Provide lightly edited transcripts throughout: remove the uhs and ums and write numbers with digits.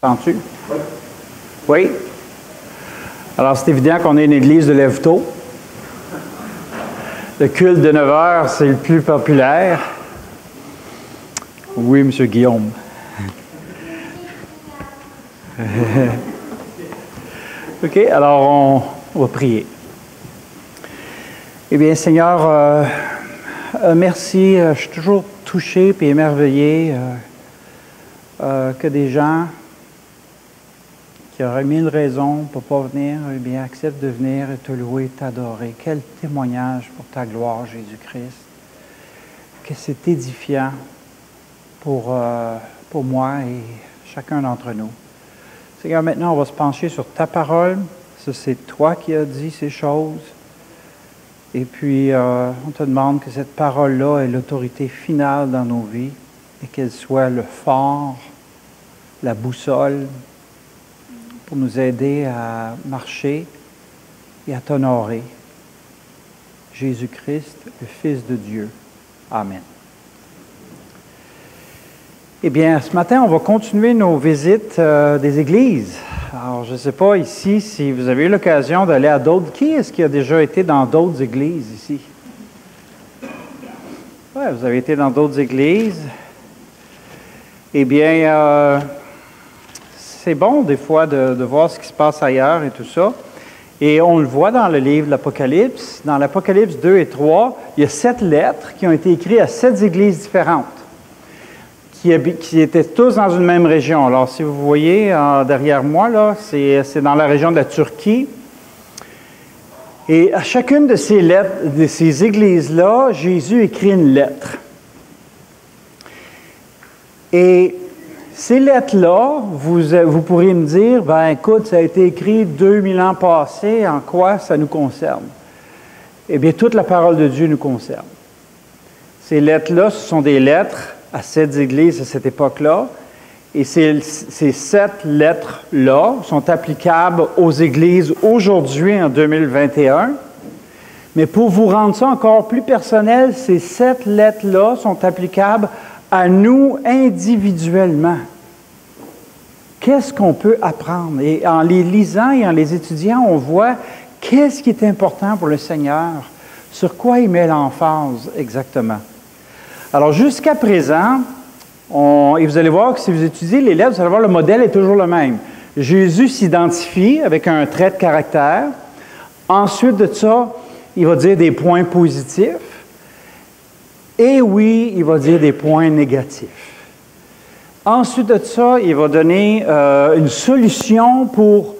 Entends-tu? Oui. Alors, c'est évident qu'on est une église de lève-tôt. Le culte de 9 heures, c'est le plus populaire. Oui, M. Guillaume. OK, alors on va prier. Eh bien, Seigneur, merci. Je suis toujours touché et émerveillé que des gens qui auraient 1000 raisons pour ne pas venir, eh bien, acceptent de venir et te louer, t'adorer. Quel témoignage pour ta gloire, Jésus-Christ. Que c'est édifiant pour moi et chacun d'entre nous. Seigneur, maintenant, on va se pencher sur ta parole. Ça, c'est toi qui as dit ces choses. Et puis, on te demande que cette parole-là ait l'autorité finale dans nos vies et qu'elle soit le phare, la boussole pour nous aider à marcher et à t'honorer. Jésus-Christ, le Fils de Dieu. Amen. Eh bien, ce matin, on va continuer nos visites des églises. Alors, je ne sais pas ici si vous avez eu l'occasion d'aller à d'autres. Qui est-ce qui a déjà été dans d'autres églises ici? Oui, vous avez été dans d'autres églises. Eh bien, c'est bon des fois de voir ce qui se passe ailleurs et tout ça. Et on le voit dans le livre de l'Apocalypse. Dans l'Apocalypse 2 et 3, il y a 7 lettres qui ont été écrites à 7 églises différentes, qui étaient tous dans une même région. Alors, si vous voyez derrière moi, là, c'est dans la région de la Turquie. Et à chacune de ces lettres, de ces églises-là, Jésus écrit une lettre. Et ces lettres-là, vous pourriez me dire, ben écoute, ça a été écrit 2000 ans passés, en quoi ça nous concerne? Eh bien, toute la parole de Dieu nous concerne. Ces lettres-là, ce sont des lettres à 7 églises à cette époque-là. Et ces 7 lettres-là sont applicables aux églises aujourd'hui, en 2021. Mais pour vous rendre ça encore plus personnel, ces 7 lettres-là sont applicables à nous individuellement. Qu'est-ce qu'on peut apprendre? Et en les lisant et en les étudiant, on voit qu'est-ce qui est important pour le Seigneur, sur quoi il met l'emphase exactement. Alors, jusqu'à présent, et vous allez voir que si vous étudiez les lettres, vous allez voir le modèle est toujours le même. Jésus s'identifie avec un trait de caractère. Ensuite de ça, il va dire des points positifs. Et oui, il va dire des points négatifs. Ensuite de ça, il va donner une solution pour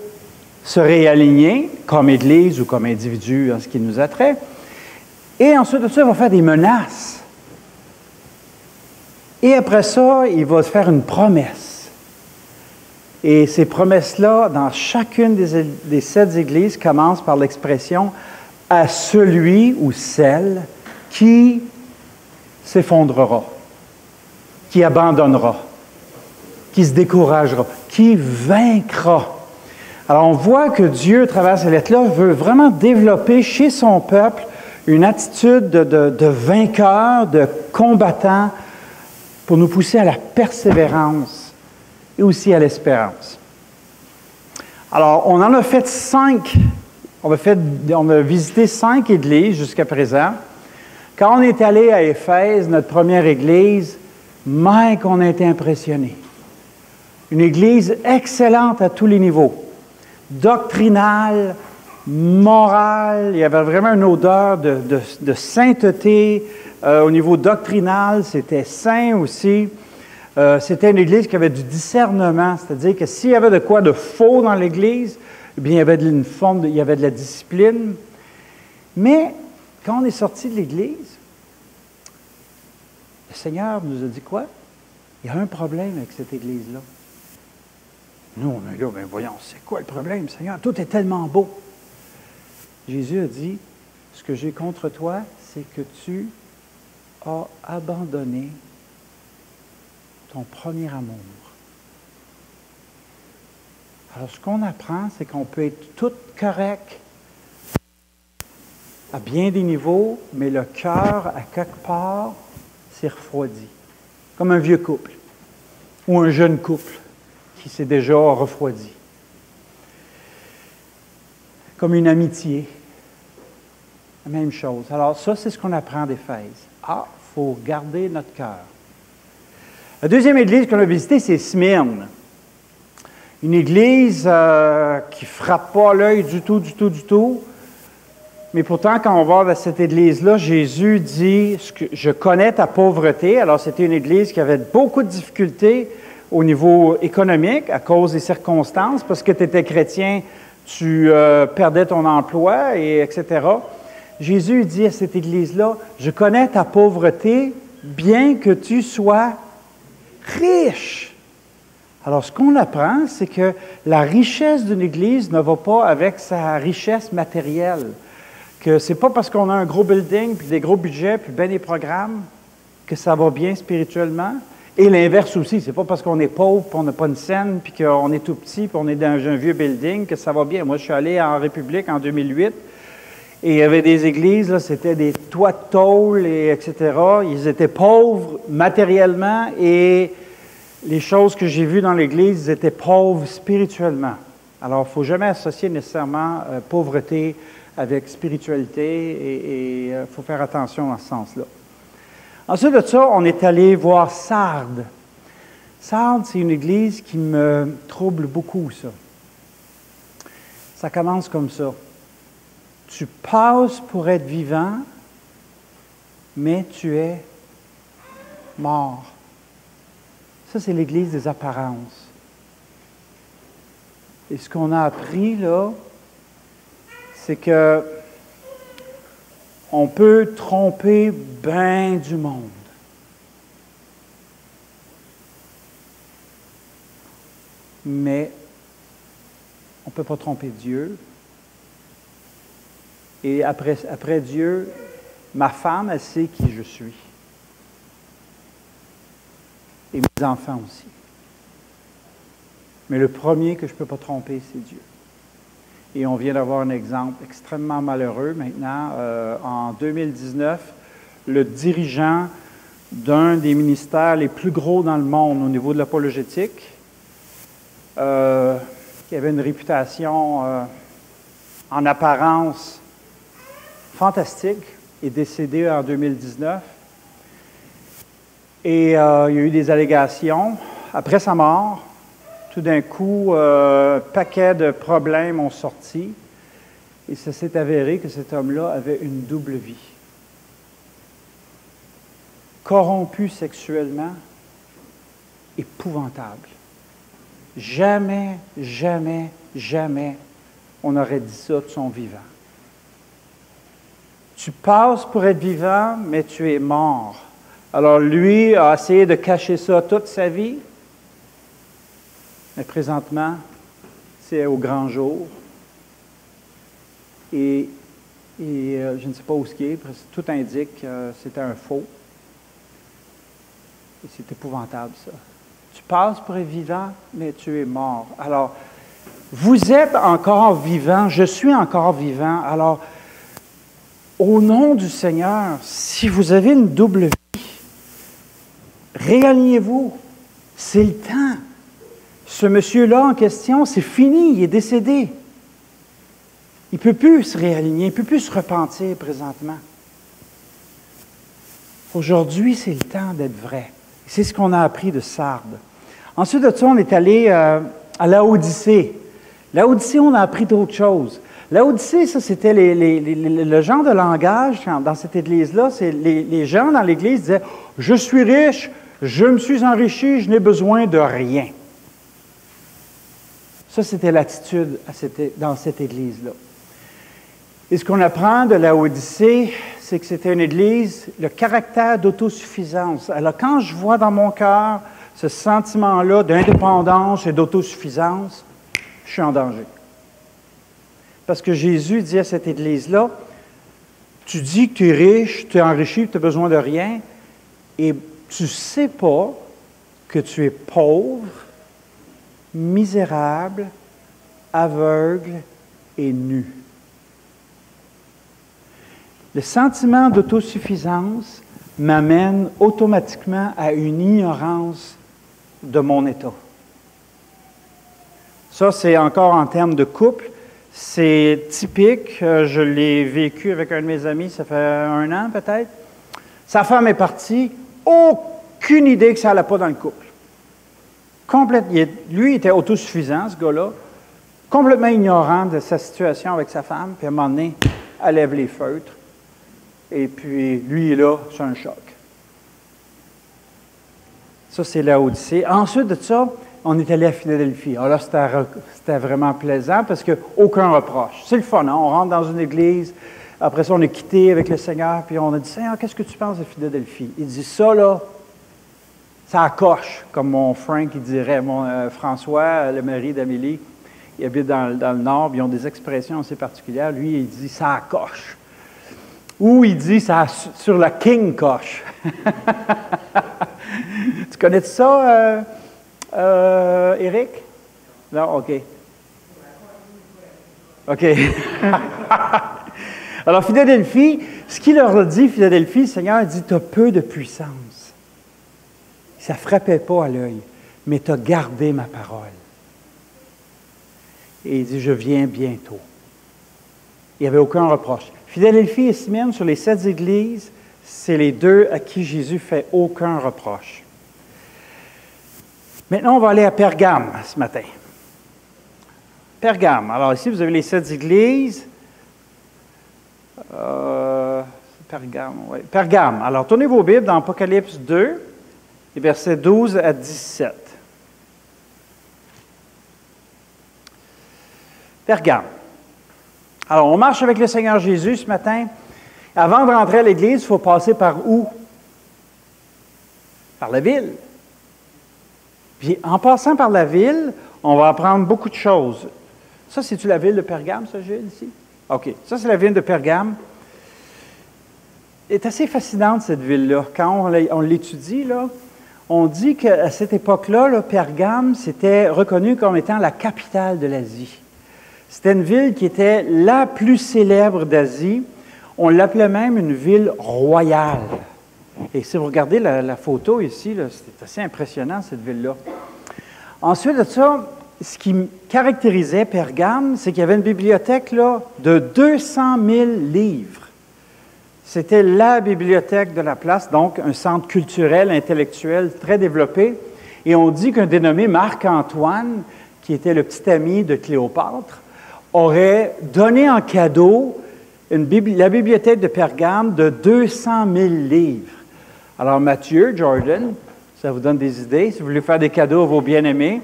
se réaligner comme Église ou comme individu en ce qui nous a trait. Et ensuite de ça, il va faire des menaces. Et après ça, il va faire une promesse. Et ces promesses-là, dans chacune des 7 églises, commencent par l'expression « à celui ou celle qui s'effondrera, qui abandonnera, qui se découragera, qui vaincra. » Alors, on voit que Dieu, à travers ces lettres-là, veut vraiment développer chez son peuple une attitude de vainqueur, de combattant, pour nous pousser à la persévérance et aussi à l'espérance. Alors, on en a fait 5. On a visité 5 églises jusqu'à présent. Quand on est allé à Éphèse, notre première église, Mike, on a été impressionnés. Une église excellente à tous les niveaux. Doctrinale, morale, il y avait vraiment une odeur de sainteté. Au niveau doctrinal, c'était saint aussi. C'était une église qui avait du discernement, c'est-à-dire que s'il y avait de quoi de faux dans l'église, eh bien, il y avait il y avait de la discipline. Mais quand on est sorti de l'église, le Seigneur nous a dit quoi? Il y a un problème avec cette église-là. Nous, on est là, bien voyons, c'est quoi le problème, Seigneur? Tout est tellement beau. Jésus a dit, ce que j'ai contre toi, c'est que tu as abandonné ton premier amour. Alors, ce qu'on apprend, c'est qu'on peut être tout correct à bien des niveaux, mais le cœur, à quelque part, s'est refroidi. Comme un vieux couple ou un jeune couple qui s'est déjà refroidi. Comme une amitié. La même chose. Alors ça, c'est ce qu'on apprend d'Éphèse. Il faut garder notre cœur. La deuxième église qu'on a visitée, c'est Smyrne. Une église qui ne frappe pas l'œil du tout. Mais pourtant, quand on va dans cette église-là, Jésus dit « Je connais ta pauvreté ». Alors, c'était une église qui avait beaucoup de difficultés au niveau économique à cause des circonstances, parce que tu étais chrétien, tu perdais ton emploi, etc. Jésus dit à cette église-là « Je connais ta pauvreté, bien que tu sois riche ». Alors, ce qu'on apprend, c'est que la richesse d'une Église ne va pas avec sa richesse matérielle. Que c'est pas parce qu'on a un gros building, puis des gros budgets, puis bien des programmes, que ça va bien spirituellement. Et l'inverse aussi, c'est pas parce qu'on est pauvre, puis on n'a pas une scène, puis qu'on est tout petit, puis on est dans un vieux building, que ça va bien. Moi, je suis allé en République en 2008, et il y avait des églises, là, c'était des toits de tôle, etc. Ils étaient pauvres matériellement, et les choses que j'ai vues dans l'Église, ils étaient pauvres spirituellement. Alors, il ne faut jamais associer nécessairement pauvreté avec spiritualité et il faut faire attention dans ce sens-là. Ensuite de ça, on est allé voir Sardes. Sardes, c'est une église qui me trouble beaucoup, ça. Ça commence comme ça. Tu passes pour être vivant, mais tu es mort. Ça, c'est l'Église des apparences. Et ce qu'on a appris, là, c'est que on peut tromper bien du monde. Mais on ne peut pas tromper Dieu. Et après Dieu, ma femme, elle sait qui je suis. Et mes enfants aussi. Mais le premier que je ne peux pas tromper, c'est Dieu. Et on vient d'avoir un exemple extrêmement malheureux maintenant. En 2019, le dirigeant d'un des ministères les plus gros dans le monde au niveau de l'apologétique, qui avait une réputation en apparence fantastique, est décédé en 2019. Et il y a eu des allégations. Après sa mort, tout d'un coup, un paquet de problèmes ont sorti. Et ça s'est avéré que cet homme-là avait une double vie. Corrompu sexuellement, épouvantable. Jamais, jamais, jamais on aurait dit ça de son vivant. Tu passes pour être vivant, mais tu es mort. Alors lui a essayé de cacher ça toute sa vie, mais présentement, c'est au grand jour. Et je ne sais pas où ce qui est, tout indique que c'était un faux. Et c'est épouvantable, ça. Tu passes pour être vivant, mais tu es mort. Alors, vous êtes encore vivant, je suis encore vivant. Alors, au nom du Seigneur, si vous avez une double vie, réalignez-vous. C'est le temps. Ce monsieur-là en question, c'est fini, il est décédé. Il ne peut plus se réaligner, il ne peut plus se repentir présentement. Aujourd'hui, c'est le temps d'être vrai. C'est ce qu'on a appris de Sardes. Ensuite de ça, on est allé à Laodicée. Laodicée, on a appris d'autres choses. Laodicée, ça, c'était le genre de langage dans cette église-là. C'est les gens dans l'église disaient « Je suis riche, je me suis enrichi, je n'ai besoin de rien. » Ça, c'était l'attitude dans cette église-là. Et ce qu'on apprend de Laodicée, c'est que c'était une église, le caractère d'autosuffisance. Alors, quand je vois dans mon cœur ce sentiment-là d'indépendance et d'autosuffisance, je suis en danger. Parce que Jésus dit à cette église-là, tu dis que tu es riche, tu es enrichi, tu n'as besoin de rien, et tu ne sais pas que tu es pauvre, misérable, aveugle et nu. Le sentiment d'autosuffisance m'amène automatiquement à une ignorance de mon état. Ça, c'est encore en termes de couple. C'est typique. Je l'ai vécu avec un de mes amis, ça fait 1 an peut-être. Sa femme est partie, aucune idée que ça n'allait pas dans le couple. Lui, il était autosuffisant, ce gars-là, complètement ignorant de sa situation avec sa femme, puis à un moment donné, elle lève les feutres, et puis lui est là, c'est un choc. Ça, c'est la Odyssée. Ensuite de ça, on est allé à Philadelphie. Alors là, c'était vraiment plaisant parce qu'aucun reproche. C'est le fun, hein? On rentre dans une église, après ça, on est quitté avec le Seigneur, puis on a dit, Seigneur, qu'est-ce que tu penses de Philadelphie? Il dit, ça, là, ça accroche, comme mon Frank, il dirait, mon François, le mari d'Amélie, il habite dans le Nord, puis ils ont des expressions assez particulières. Lui, il dit, ça accroche. Ou il dit, ça sur la King coche. Tu connais ça, Éric? Non? OK. OK. Alors, Philadelphie, ce qu'il leur a dit, Philadelphie, le Seigneur a dit, tu as peu de puissance. Ça ne frappait pas à l'œil, mais tu as gardé ma parole. Et il dit, je viens bientôt. Il n'y avait aucun reproche. Philadelphie et Smyrne, sur les 7 églises, c'est les 2 à qui Jésus ne fait aucun reproche. Maintenant, on va aller à Pergame ce matin. Pergame. Alors ici, vous avez les 7 églises. Pergame, oui. Pergame. Alors, tournez vos Bibles dans Apocalypse 2, les versets 12 à 17. Pergame. Alors, on marche avec le Seigneur Jésus ce matin. Avant de rentrer à l'église, il faut passer par où? Par la ville. Puis, en passant par la ville, on va apprendre beaucoup de choses. Ça, c'est-tu la ville de Pergame, ça, Gilles, ici? OK. Ça, c'est la ville de Pergame. Elle est assez fascinante, cette ville-là. Quand on l'étudie, là, on dit qu'à cette époque-là, là, Pergame, c'était reconnu comme étant la capitale de l'Asie. C'était une ville qui était la plus célèbre d'Asie. On l'appelait même une ville royale. Et si vous regardez la photo ici, c'est assez impressionnant, cette ville-là. Ensuite de ça, ce qui caractérisait Pergame, c'est qu'il y avait une bibliothèque là, de 200 000 livres. C'était la bibliothèque de la place, donc un centre culturel, intellectuel très développé. Et on dit qu'un dénommé Marc-Antoine, qui était le petit ami de Cléopâtre, aurait donné en cadeau la bibliothèque de Pergame de 200 000 livres. Alors Mathieu, Jordan, ça vous donne des idées, si vous voulez faire des cadeaux à vos bien-aimés,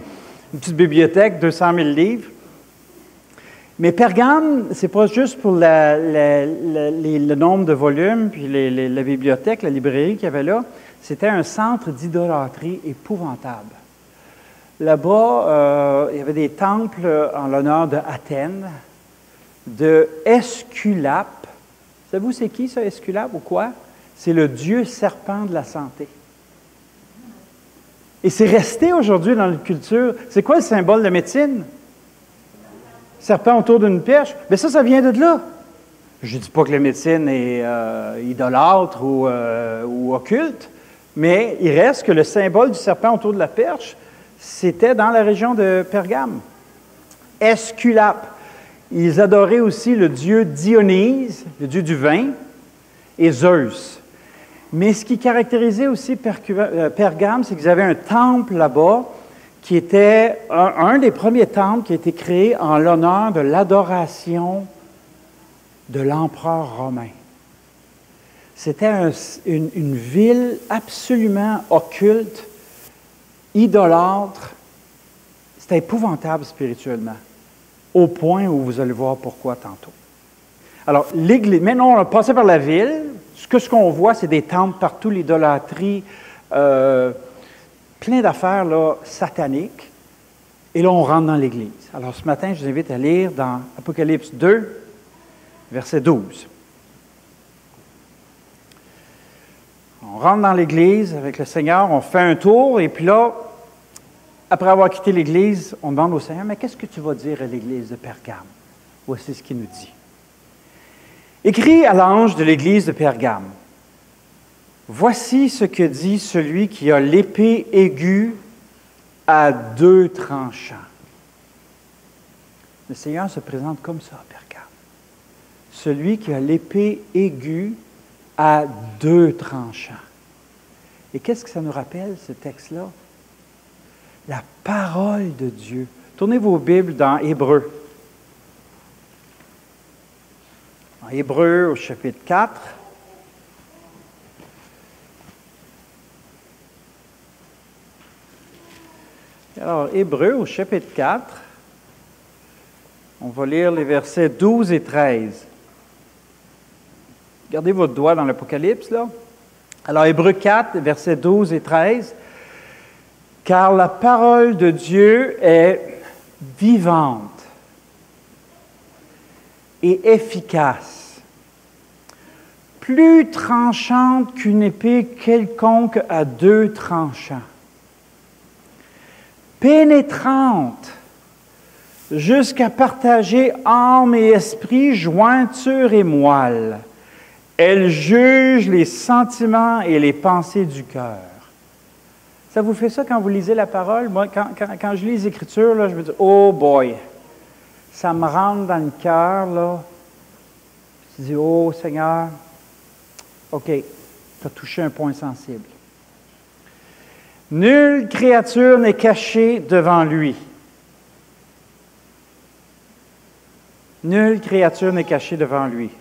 une petite bibliothèque, 200 000 livres. Mais Pergame, ce n'est pas juste pour le nombre de volumes, puis la bibliothèque, la librairie qu'il y avait là, c'était un centre d'idolâtrie épouvantable. Là-bas, il y avait des temples en l'honneur d'Athènes, de Esculape. Savez-vous c'est qui ça, Esculape, ou quoi? C'est le dieu serpent de la santé. Et c'est resté aujourd'hui dans la culture. C'est quoi le symbole de la médecine? Serpent autour d'une perche. Bien ça vient de là. Je ne dis pas que la médecine est idolâtre ou occulte, mais il reste que le symbole du serpent autour de la perche, c'était dans la région de Pergame. Esculape. Ils adoraient aussi le dieu Dionyse, le dieu du vin, et Zeus. Mais ce qui caractérisait aussi Pergame, c'est qu'ils avaient un temple là-bas qui était un des premiers temples qui a été créé en l'honneur de l'adoration de l'empereur romain. C'était une ville absolument occulte, idolâtre. C'était épouvantable spirituellement, au point où vous allez voir pourquoi tantôt. Alors, l'Église, maintenant, on a passé par la ville. Ce qu'on voit, c'est des temples partout, l'idolâtrie, plein d'affaires là, sataniques. Et là, on rentre dans l'Église. Alors, ce matin, je vous invite à lire dans Apocalypse 2, verset 12. On rentre dans l'Église avec le Seigneur, on fait un tour, et puis là, après avoir quitté l'Église, on demande au Seigneur, mais qu'est-ce que tu vas dire à l'Église de Pergame? Voici ce qu'il nous dit. Écris à l'ange de l'Église de Pergame. Voici ce que dit celui qui a l'épée aiguë à 2 tranchants. Le Seigneur se présente comme ça à Pergame. Celui qui a l'épée aiguë à deux tranchants. Et qu'est-ce que ça nous rappelle, ce texte-là? La parole de Dieu. Tournez vos Bibles dans Hébreux. En Hébreux, au chapitre 4. Alors, Hébreux, au chapitre 4, on va lire les versets 12 et 13. Gardez votre doigt dans l'Apocalypse, là. Alors, Hébreux 4, versets 12 et 13. « Car la parole de Dieu est vivante et efficace, plus tranchante qu'une épée quelconque à deux tranchants, pénétrante jusqu'à partager âme et esprit, jointure et moelle. Elle juge les sentiments et les pensées du cœur. » Ça vous fait ça quand vous lisez la parole? Moi, quand je lis les Écritures, là, je me dis, oh boy, ça me rentre dans le cœur, là. Je dis, oh Seigneur, OK, tu as touché un point sensible. Nulle créature n'est cachée devant lui. Nulle créature n'est cachée devant lui.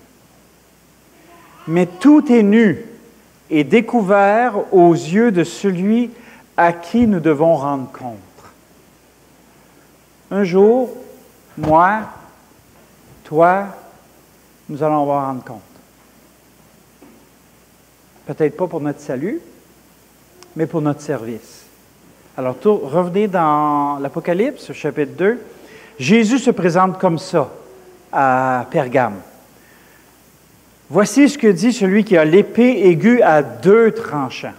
Mais tout est nu et découvert aux yeux de celui à qui nous devons rendre compte. Un jour, moi, toi, nous allons rendre compte. Peut-être pas pour notre salut, mais pour notre service. Alors, revenez dans l'Apocalypse, chapitre 2. Jésus se présente comme ça à Pergame. Voici ce que dit celui qui a l'épée aiguë à deux tranchants.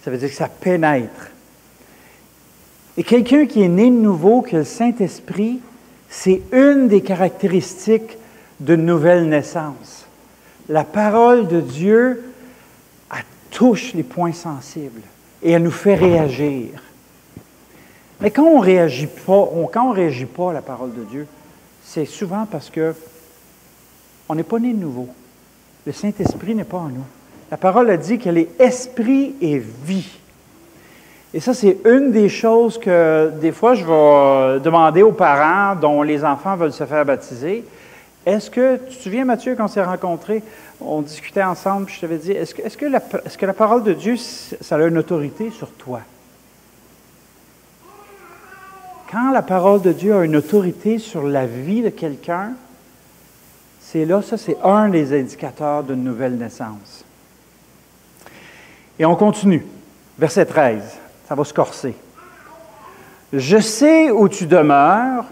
Ça veut dire que ça pénètre. Et quelqu'un qui est né de nouveau, qui a le Saint-Esprit, c'est une des caractéristiques d'une nouvelle naissance. La parole de Dieu, elle touche les points sensibles et elle nous fait réagir. Mais quand on ne réagit pas à la parole de Dieu, c'est souvent parce que on n'est pas né de nouveau. Le Saint-Esprit n'est pas en nous. La parole a dit qu'elle est esprit et vie. Et ça, c'est une des choses que, des fois, je vais demander aux parents dont les enfants veulent se faire baptiser. Est-ce que, tu te souviens, Mathieu, quand on s'est rencontrés, on discutait ensemble, puis je t'avais dit, est-ce que la parole de Dieu, ça a une autorité sur toi? Quand la parole de Dieu a une autorité sur la vie de quelqu'un, c'est là, ça, c'est un des indicateurs d'une nouvelle naissance. Et on continue. Verset 13, ça va se corser. « Je sais où tu demeures,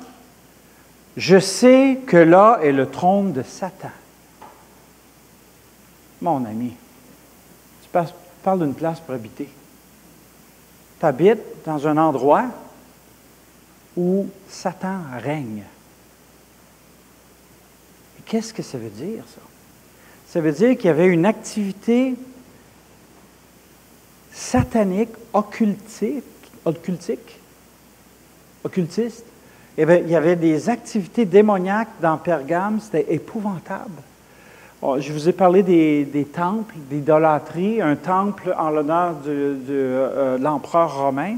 je sais que là est le trône de Satan. » Mon ami, tu parles d'une place pour habiter. Tu habites dans un endroit où Satan règne. Et qu'est-ce que ça veut dire, ça? Ça veut dire qu'il y avait une activité satanique, occultiste. Il y avait des activités démoniaques dans Pergame, c'était épouvantable. Je vous ai parlé des temples, d'idolâtrie, un temple en l'honneur de l'empereur romain.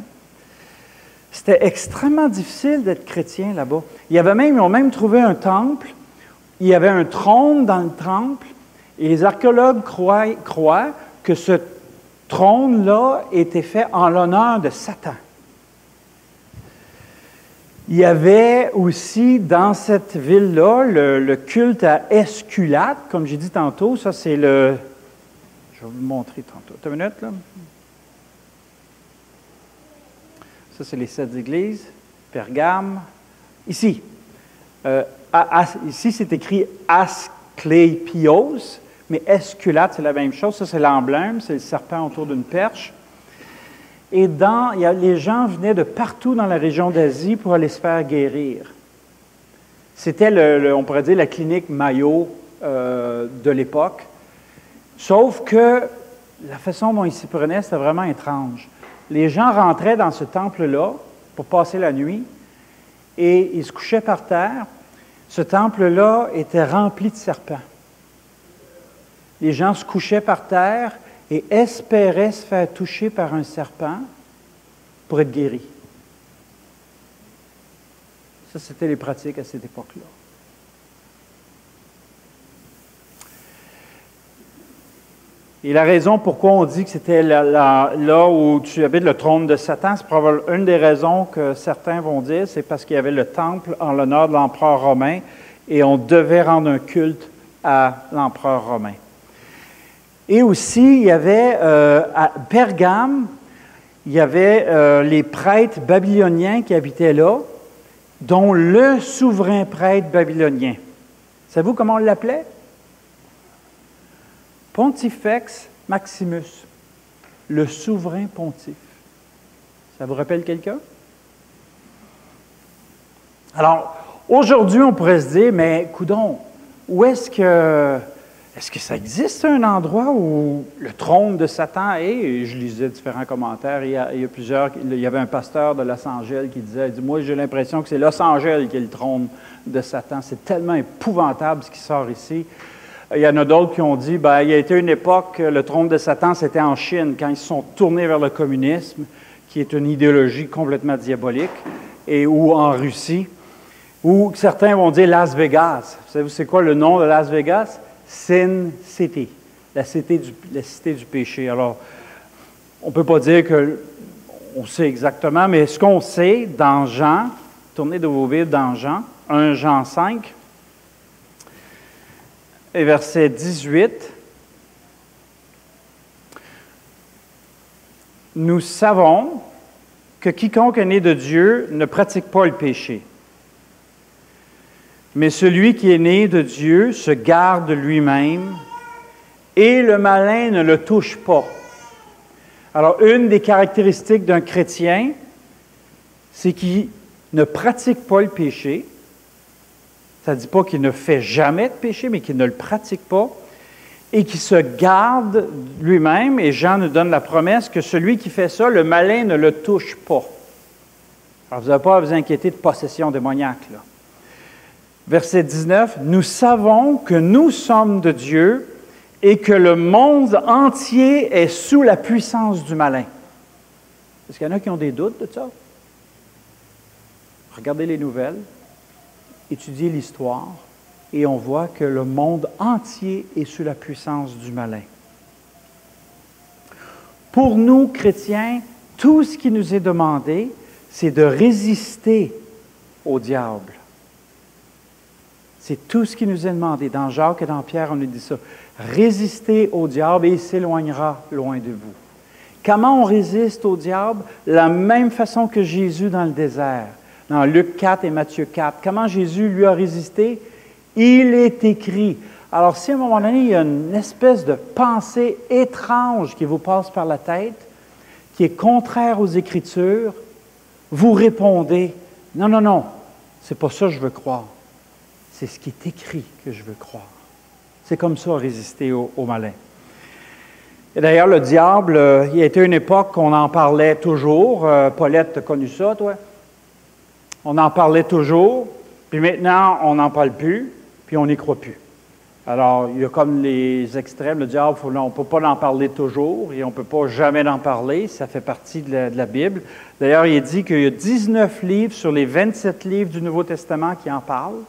C'était extrêmement difficile d'être chrétien là-bas. Ils ont même trouvé un temple, il y avait un trône dans le temple, et les archéologues croient que ce trône-là était fait en l'honneur de Satan. Il y avait aussi dans cette ville-là le culte à Esculate, comme j'ai dit tantôt. Ça, c'est le... Je vais vous le montrer tantôt. Une minute, là. Ça, c'est les 7 églises. Pergame. Ici. Ici, c'est écrit Asclépios, mais Esculate, c'est la même chose. Ça, c'est l'emblème. C'est le serpent autour d'une perche. Et les gens venaient de partout dans la région d'Asie pour aller se faire guérir. C'était, on pourrait dire, la clinique Mayo de l'époque. Sauf que la façon dont ils s'y prenaient, c'était vraiment étrange. Les gens rentraient dans ce temple-là pour passer la nuit et il se couchait par terre. Ce temple-là était rempli de serpents. Les gens se couchaient par terre et espéraient se faire toucher par un serpent pour être guéris. Ça, c'était les pratiques à cette époque-là. Et la raison pourquoi on dit que c'était là où tu habites le trône de Satan, c'est probablement une des raisons que certains vont dire, c'est parce qu'il y avait le temple en l'honneur de l'empereur romain et on devait rendre un culte à l'empereur romain. Et aussi, il y avait à Pergame, il y avait les prêtres babyloniens qui habitaient là, dont le souverain prêtre babylonien. Savez-vous comment on l'appelait? Pontifex Maximus, le souverain pontife. Ça vous rappelle quelqu'un? Alors, aujourd'hui, on pourrait se dire, mais coudonc, où est-ce que ça existe un endroit où le trône de Satan est? Et je lisais différents commentaires. Il y avait un pasteur de Los Angeles qui disait, moi j'ai l'impression que c'est Los Angeles qui est le trône de Satan. C'est tellement épouvantable ce qui sort ici. Il y en a d'autres qui ont dit, il y a été une époque, le trône de Satan, c'était en Chine, quand ils se sont tournés vers le communisme, qui est une idéologie complètement diabolique, ou en Russie, ou certains vont dire Las Vegas. Vous savez, c'est quoi le nom de Las Vegas? Sin City, la cité du péché. Alors, on ne peut pas dire qu'on sait exactement, mais ce qu'on sait dans Jean, tournez de vos Bibles dans Jean, 1 Jean 5, et verset 18, nous savons que quiconque est né de Dieu ne pratique pas le péché. Mais celui qui est né de Dieu se garde lui-même et le malin ne le touche pas. Alors, une des caractéristiques d'un chrétien, c'est qu'il ne pratique pas le péché. Ça ne dit pas qu'il ne fait jamais de péché, mais qu'il ne le pratique pas et qu'il se garde lui-même. Et Jean nous donne la promesse que celui qui fait ça, le malin ne le touche pas. Alors, vous n'avez pas à vous inquiéter de possession démoniaque, là. Verset 19, « Nous savons que nous sommes de Dieu et que le monde entier est sous la puissance du malin. » Est-ce qu'il y en a qui ont des doutes de ça? Regardez les nouvelles, étudiez l'histoire, et on voit que le monde entier est sous la puissance du malin. Pour nous, chrétiens, tout ce qui nous est demandé, c'est de résister au diable. C'est tout ce qui nous est demandé. Dans Jacques et dans Pierre, on nous dit ça. Résistez au diable et il s'éloignera loin de vous. Comment on résiste au diable? La même façon que Jésus dans le désert, dans Luc 4 et Matthieu 4. Comment Jésus lui a résisté? Il est écrit. Alors, si à un moment donné, il y a une espèce de pensée étrange qui vous passe par la tête, qui est contraire aux Écritures, vous répondez, non, non, non, c'est pas ça que je veux croire. C'est ce qui est écrit que je veux croire. C'est comme ça, résister au malin. Et d'ailleurs, le diable, il y a été une époque qu'on en parlait toujours. Paulette, tu as connu ça, toi? On en parlait toujours, puis maintenant, on n'en parle plus, puis on n'y croit plus. Alors, il y a comme les extrêmes. Le diable, on ne peut pas en parler toujours, et on ne peut pas jamais en parler. Ça fait partie de la Bible. D'ailleurs, il est dit qu'il y a 19 livres sur les 27 livres du Nouveau Testament qui en parlent.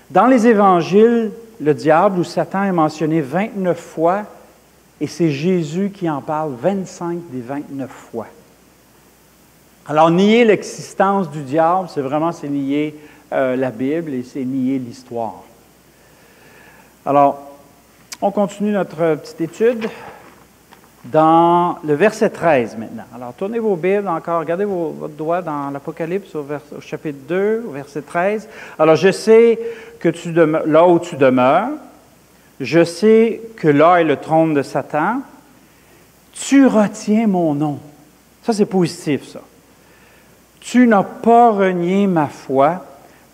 Dans les évangiles, le diable ou Satan est mentionné 29 fois et c'est Jésus qui en parle 25 des 29 fois. Alors, nier l'existence du diable, c'est nier la Bible et c'est nier l'histoire. Alors, on continue notre petite étude dans le verset 13 maintenant. Alors, tournez vos Bibles encore, regardez votre doigt dans l'Apocalypse au chapitre 2, au verset 13. Alors, je sais que là où tu demeures, je sais que là est le trône de Satan, tu retiens mon nom. Ça, c'est positif, ça. Tu n'as pas renié ma foi,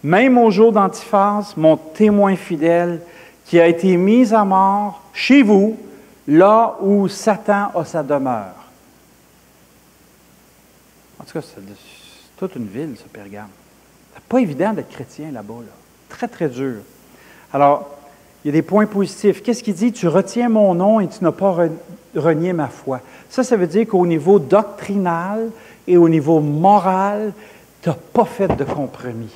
même au jour d'Antiphase, mon témoin fidèle, qui a été mis à mort chez vous, là où Satan a sa demeure. En tout cas, c'est toute une ville, ce Pergame. C'est pas évident d'être chrétien là-bas, là. Très, très dur. Alors, il y a des points positifs. Qu'est-ce qu'il dit? Tu retiens mon nom et tu n'as pas renié ma foi. Ça veut dire qu'au niveau doctrinal et au niveau moral, tu n'as pas fait de compromis.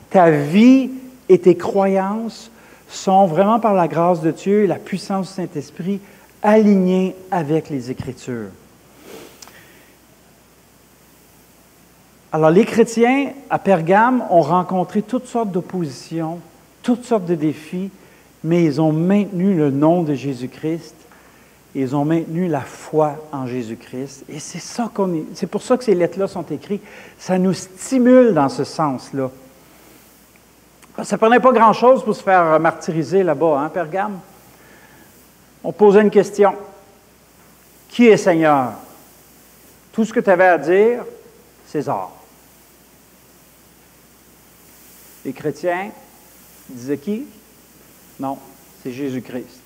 Ta vie et tes croyances sont vraiment par la grâce de Dieu et la puissance du Saint-Esprit alignées avec les Écritures. Alors, les chrétiens à Pergame ont rencontré toutes sortes d'oppositions, toutes sortes de défis, mais ils ont maintenu le nom de Jésus-Christ, ils ont maintenu la foi en Jésus-Christ. Et c'est pour ça que ces lettres-là sont écrites. Ça nous stimule dans ce sens-là. Ça ne prenait pas grand-chose pour se faire martyriser là-bas, hein, Pergame? On posait une question. Qui est Seigneur? Tout ce que tu avais à dire, César. Les chrétiens disaient qui? Non, c'est Jésus-Christ.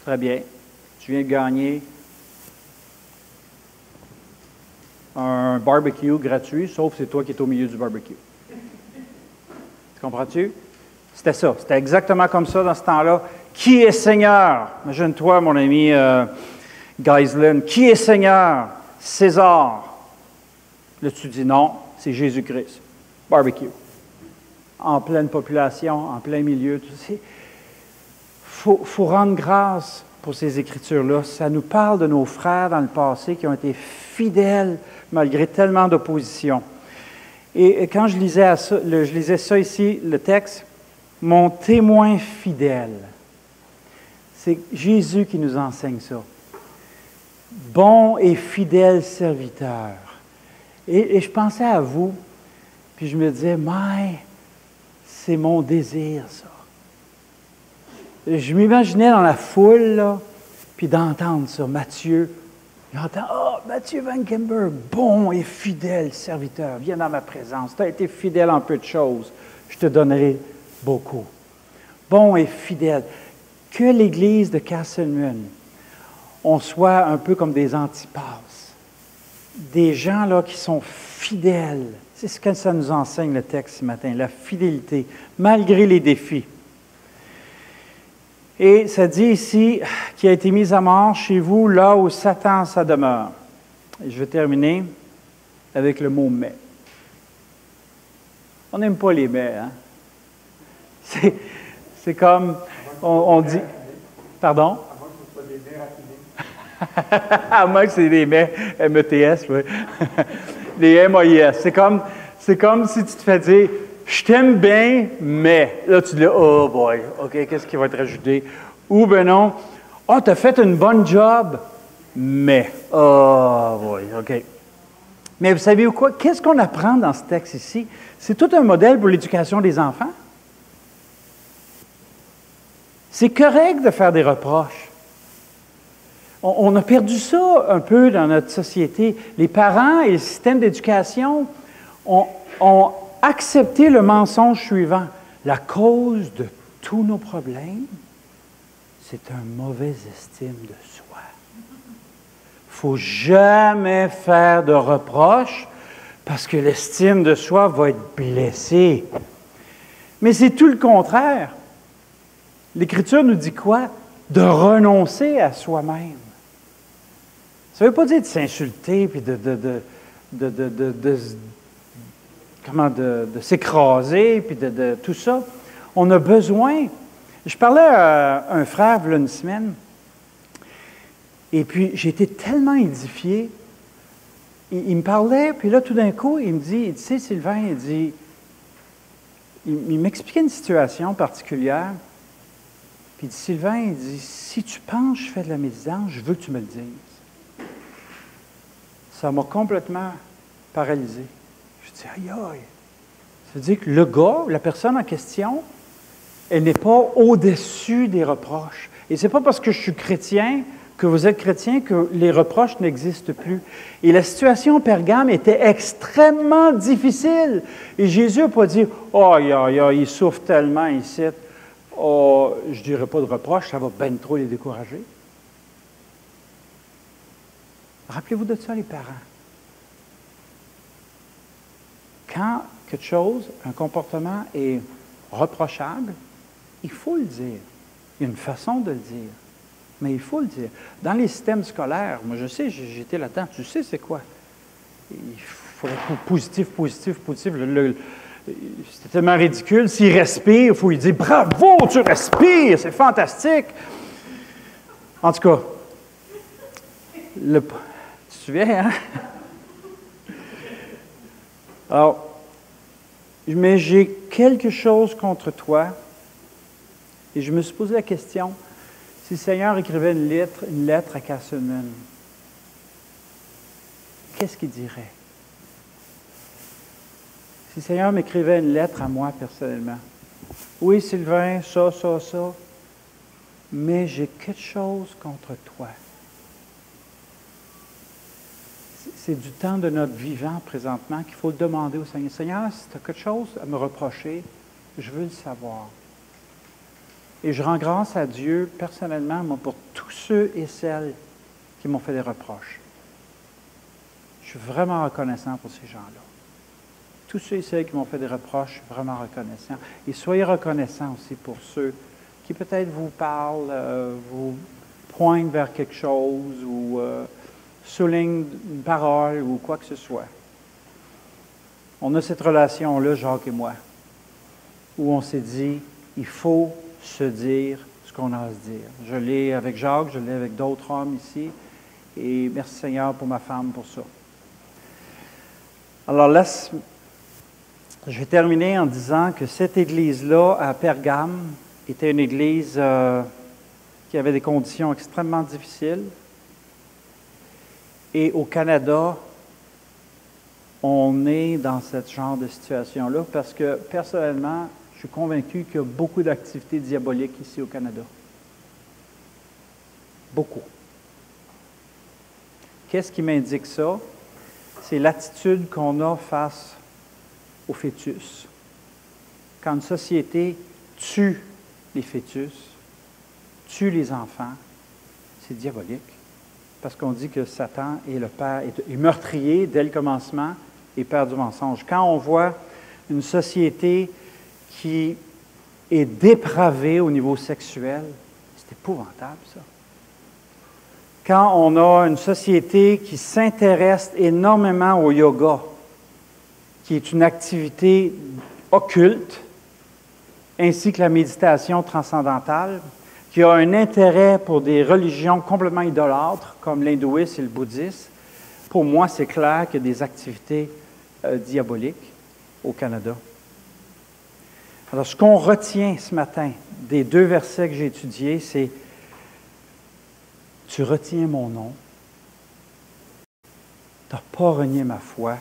Très bien. Tu viens de gagner un barbecue gratuit, sauf c'est toi qui es au milieu du barbecue. Tu comprends-tu? C'était ça. C'était exactement comme ça dans ce temps-là. Qui est Seigneur? Imagine-toi, mon ami Geislin. Qui est Seigneur? César. Là, tu dis non, c'est Jésus-Christ. Barbecue. En pleine population, en plein milieu. Tu sais, faut rendre grâce pour ces Écritures-là. Ça nous parle de nos frères dans le passé qui ont été fidèles malgré tellement d'opposition. Et quand je lisais ça ici, le texte, mon témoin fidèle. C'est Jésus qui nous enseigne ça. Bon et fidèle serviteur. Et je pensais à vous, puis je me disais, mais c'est mon désir, ça. Je m'imaginais dans la foule, là, puis d'entendre ça, Matthieu. J'entends, Matthieu Van Kimber, bon et fidèle serviteur, viens dans ma présence. Tu as été fidèle en peu de choses, je te donnerai beaucoup. Bon et fidèle. Que l'Église de Castleman, on soit un peu comme des antipasses. Des gens là qui sont fidèles. C'est ce que ça nous enseigne le texte ce matin, la fidélité, malgré les défis. Et ça dit ici, qui a été mis à mort chez vous, là où Satan sa demeure. Et je vais terminer avec le mot « mais ». On n'aime pas les « mais », hein? C'est comme, on dit... Pardon? À moins que c'est des mais, M-E-T-S, oui. Les M-A-I-S. C'est comme si tu te fais dire, je t'aime bien, mais. Là, tu dis, oh boy, OK, qu'est-ce qui va être ajouté? Ou ben non, tu as fait une bonne job, mais. Oh boy, OK. Mais vous savez quoi? Qu'est-ce qu'on apprend dans ce texte ici? C'est tout un modèle pour l'éducation des enfants. C'est correct de faire des reproches. On a perdu ça un peu dans notre société. Les parents et le système d'éducation ont accepté le mensonge suivant. La cause de tous nos problèmes, c'est une mauvaise estime de soi. Il ne faut jamais faire de reproches parce que l'estime de soi va être blessée. Mais c'est tout le contraire. L'Écriture nous dit quoi? De renoncer à soi-même. Ça ne veut pas dire de s'insulter puis de s'écraser puis de tout ça. On a besoin. Je parlais à un frère il y a une semaine et puis j'ai été tellement édifié. Il me parlait, puis là, tout d'un coup, il me dit, tu sais, Sylvain, il m'expliquait une situation particulière. Puis il dit, Sylvain, il dit, si tu penses que je fais de la médisance, je veux que tu me le dises. Ça m'a complètement paralysé. Je dis, aïe, aïe. Ça veut dire que le gars, la personne en question, elle n'est pas au-dessus des reproches. Et ce n'est pas parce que je suis chrétien, que vous êtes chrétien, que les reproches n'existent plus. Et la situation à Pergame était extrêmement difficile. Et Jésus n'a pas dit, aïe, aïe, aïe, il souffre tellement ici. Oh, je ne dirais pas de reproche, ça va bien trop les décourager. Rappelez-vous de ça, les parents. Quand quelque chose, un comportement est reprochable, il faut le dire. Il y a une façon de le dire, mais il faut le dire. Dans les systèmes scolaires, moi je sais, j'étais là-dedans, tu sais c'est quoi? Il faut être positif, positif, positif. C'était tellement ridicule. S'il respire, il faut lui dire « Bravo, tu respires, c'est fantastique! » En tout cas, tu te souviens, hein? Alors, mais j'ai quelque chose contre toi. Et je me suis posé la question, si le Seigneur écrivait une lettre à Casselman, qu'est-ce qu'il dirait? Si le Seigneur m'écrivait une lettre à moi personnellement, oui, Sylvain, ça, mais j'ai quelque chose contre toi. C'est du temps de notre vivant présentement qu'il faut le demander au Seigneur. Seigneur, si tu as quelque chose à me reprocher, je veux le savoir. Et je rends grâce à Dieu personnellement, moi, pour tous ceux et celles qui m'ont fait des reproches. Je suis vraiment reconnaissant pour ces gens-là. Tous ceux et celles qui m'ont fait des reproches, je suis vraiment reconnaissant. Et soyez reconnaissants aussi pour ceux qui peut-être vous parlent, vous pointent vers quelque chose ou soulignent une parole ou quoi que ce soit. On a cette relation-là, Jacques et moi, où on s'est dit, il faut se dire ce qu'on a à se dire. Je l'ai avec Jacques, je l'ai avec d'autres hommes ici, et merci Seigneur pour ma femme pour ça. Alors là, je vais terminer en disant que cette église-là, à Pergame, était une église qui avait des conditions extrêmement difficiles. Et au Canada, on est dans ce genre de situation-là parce que, personnellement, je suis convaincu qu'il y a beaucoup d'activités diaboliques ici au Canada. Beaucoup. Qu'est-ce qui m'indique ça? C'est l'attitude qu'on a face au fœtus. Quand une société tue les fœtus, tue les enfants, c'est diabolique. Parce qu'on dit que Satan est le père, est meurtrier dès le commencement et père du mensonge. Quand on voit une société qui est dépravée au niveau sexuel, c'est épouvantable, ça. Quand on a une société qui s'intéresse énormément au yoga, qui est une activité occulte, ainsi que la méditation transcendantale, qui a un intérêt pour des religions complètement idolâtres, comme l'hindouisme et le bouddhisme, pour moi, c'est clair qu'il y a des activités diaboliques au Canada. Alors, ce qu'on retient ce matin des 2 versets que j'ai étudiés, c'est « Tu retiens mon nom, tu n'as pas renié ma foi,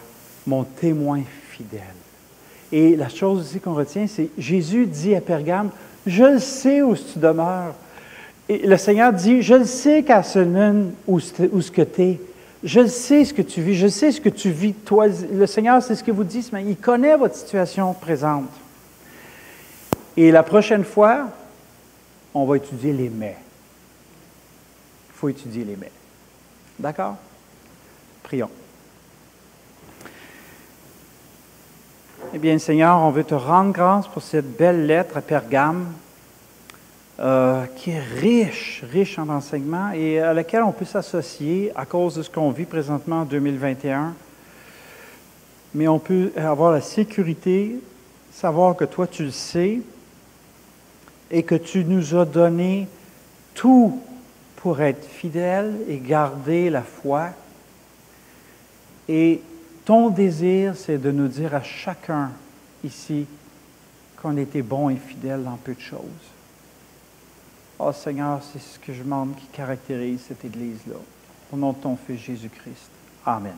mon témoin fidèle. » Et la chose aussi qu'on retient, c'est Jésus dit à Pergame, « Je le sais où tu demeures. » Et le Seigneur dit, « Je le sais, Casselman, où ce que tu es. Je le sais ce que tu vis. Je sais ce que tu vis. Toi, le Seigneur, c'est ce que vous dites, mais il connaît votre situation présente. » Et la prochaine fois, on va étudier les « mais ». Il faut étudier les « mais ». D'accord? Prions. Eh bien, Seigneur, on veut te rendre grâce pour cette belle lettre à Pergame qui est riche en enseignements et à laquelle on peut s'associer à cause de ce qu'on vit présentement en 2021. Mais on peut avoir la sécurité, savoir que toi, tu le sais et que tu nous as donné tout pour être fidèle et garder la foi. Et ton désir, c'est de nous dire à chacun ici qu'on était bon et fidèle dans peu de choses. Oh Seigneur, c'est ce que je demande qui caractérise cette Église-là. Au nom de ton Fils Jésus-Christ. Amen.